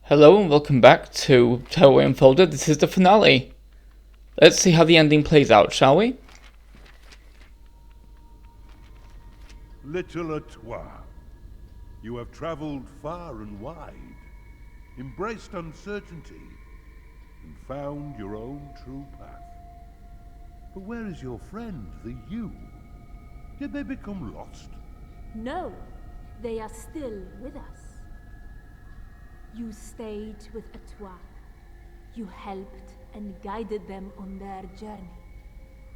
Hello and welcome back to Tearaway Unfolded. This is the finale. Let's see how the ending plays out, shall we? Little Artois, you have travelled far and wide, embraced uncertainty, and found your own true path. But where is your friend, the you? Did they become lost? No, they are still with us. You stayed with Artois. You helped and guided them on their journey.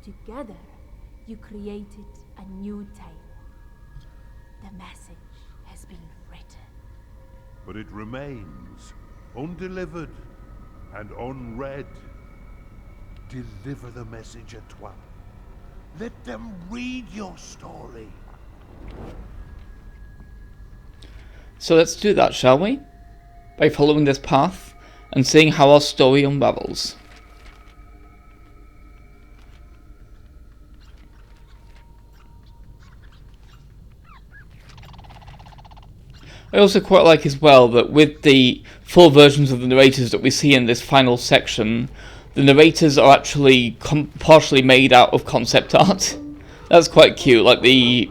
Together, you created a new tale. The message has been written. But it remains undelivered and unread. Deliver the message, Artois. Let them read your story. So let's do that, shall we? By following this path and seeing how our story unravels. I also quite like as well that with the full versions of the narrators that we see in this final section, the narrators are actually partially made out of concept art. That's quite cute, like the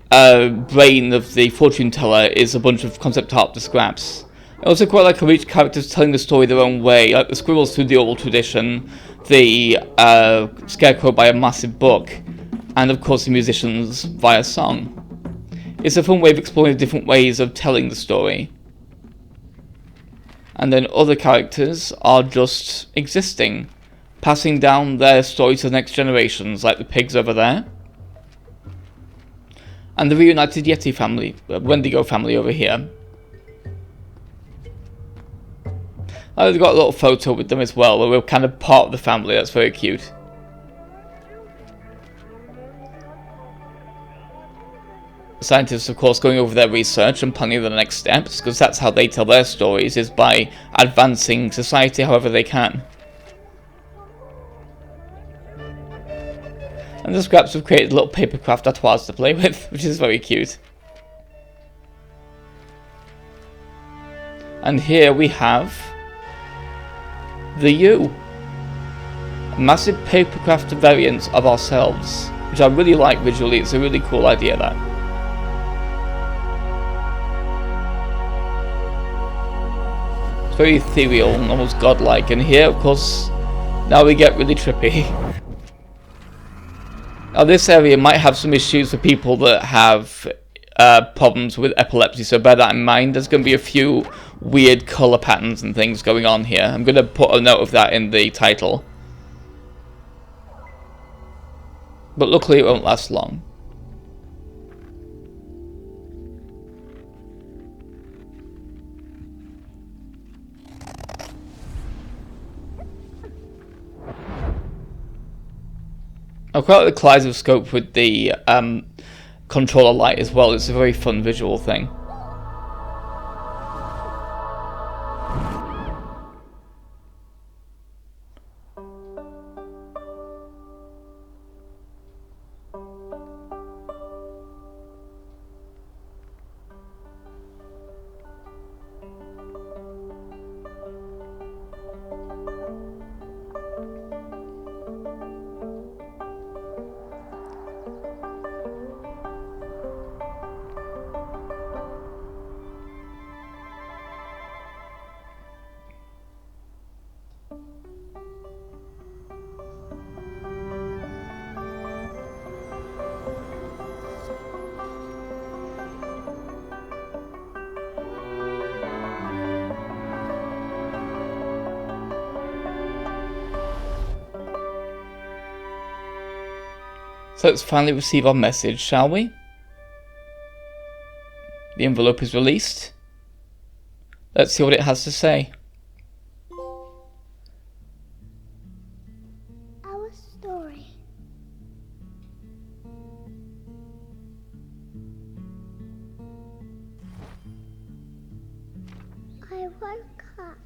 brain of the fortune teller is a bunch of concept art scraps. I also quite like how each character is telling the story their own way, like the squirrels through the oral tradition, the scarecrow by a massive book, and of course the musicians via song. It's a fun way of exploring different ways of telling the story. And then other characters are just existing, passing down their story to the next generations, like the pigs over there. And the reunited Yeti family, Wendigo family over here. I've got a little photo with them as well, where we're kind of part of the family. That's very cute. The scientists, of course, going over their research and planning the next steps, because that's how they tell their stories, is by advancing society however they can. And the scraps have created little papercraft Artois to play with, which is very cute. And here we have the U. A massive papercraft variant of ourselves, which I really like visually. It's a really cool idea, that. It's very ethereal and almost godlike, and here, of course, now we get really trippy. Now this area might have some issues for people that have problems with epilepsy, so bear that in mind. There's going to be a few weird colour patterns and things going on here. I'm going to put a note of that in the title. But luckily it won't last long. I quite like the kaleidoscope with the controller light as well. It's a very fun visual thing. So let's finally receive our message, shall we? The envelope is released. Let's see what it has to say. Our story. I woke up.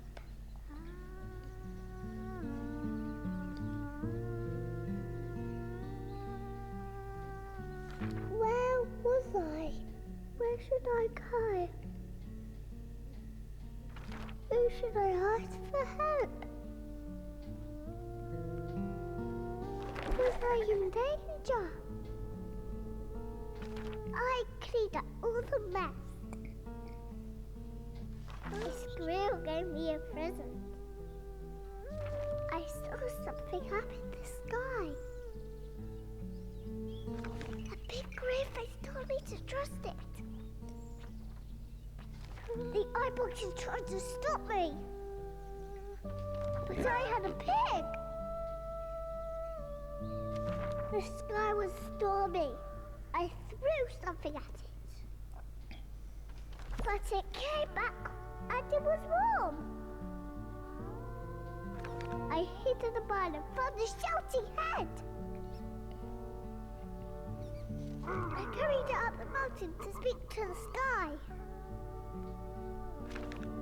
Where was I? Where should I go? Who Who should I ask for help? Was I in danger? I cleaned up all the mess. My squirrel gave me a present. I saw something up in the sky. A big grey face told me to trust it. The eyeballs tried to stop me. But I had a pig. The sky was stormy. I threw something at it. But it came back and it was warm. I hid in the barn and found the shouting head. I carried it up the mountain to speak to the sky.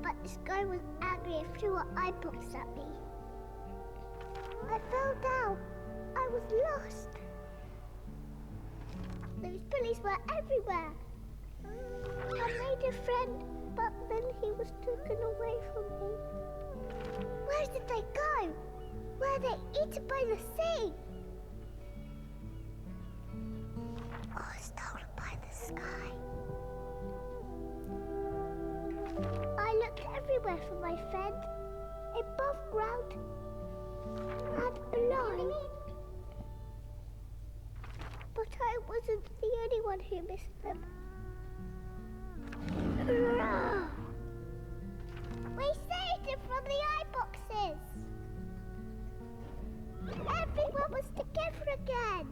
But the sky was angry and threw her eyeballs at me. I fell down. I was lost. Those bullies were everywhere. I made a friend, but then he was taken away from me. Where did they go? Were they eaten by the sea? Or stolen by the sky? I looked everywhere for my friend, above ground and below. But I wasn't the only one who missed them. We saved him from the eye boxes. Everyone was together again.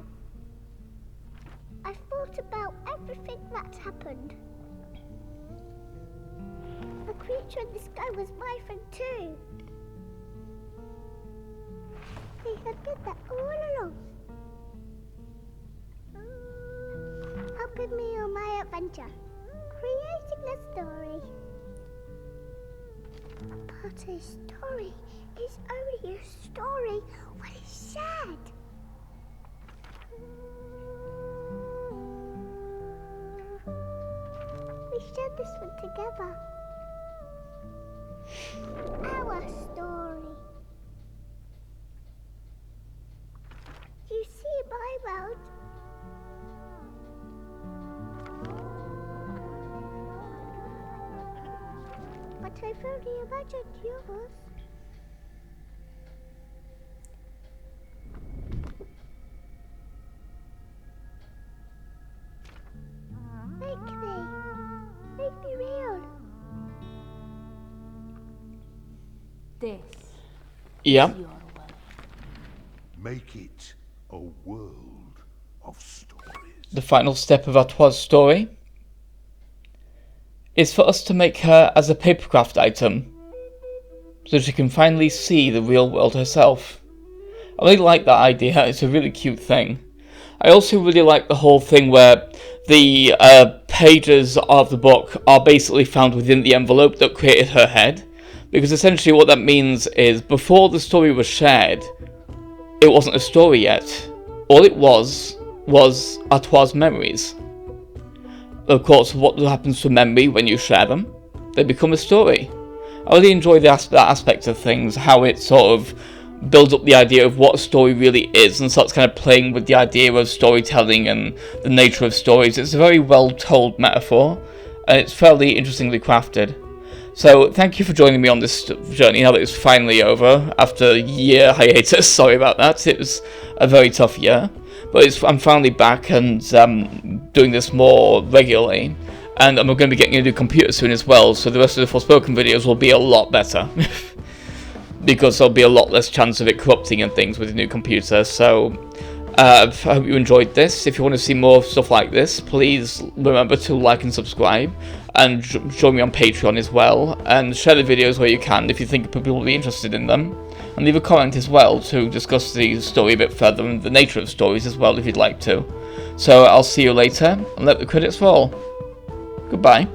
I thought about everything that happened. The creature in the sky was my friend too. He had been there all along, helping me on my adventure, creating a story. But a story is only a story when it's shared. We shared this one together. Our story. You see my world. But I've only imagined yours. Make me real. This Yeah. is your world. Make it a world of stories. The final step of Artois' story is for us to make her as a papercraft item, so she can finally see the real world herself. I really like that idea, it's a really cute thing. I also really like the whole thing where the pages of the book are basically found within the envelope that created her head, because essentially what that means is before the story was shared, it wasn't a story yet. All it was Artois' memories. Of course, what happens to memory when you share them? They become a story. I really enjoy that aspect of things, how it sort of builds up the idea of what a story really is and starts kind of playing with the idea of storytelling and the nature of stories. It's a very well told metaphor and it's fairly interestingly crafted. So thank you for joining me on this journey now that it's finally over after a year hiatus. Sorry about that, it was a very tough year. But I'm finally back and doing this more regularly. And I'm going to be getting a new computer soon as well, so the rest of the Forspoken videos will be a lot better. Because there'll be a lot less chance of it corrupting and things with the new computer. So I hope you enjoyed this. If you want to see more stuff like this, please remember to like and subscribe. And join me on Patreon as well. And share the videos where you can if you think people will be interested in them. And leave a comment as well to discuss the story a bit further and the nature of stories as well if you'd like to. So I'll see you later and let the credits roll. Goodbye.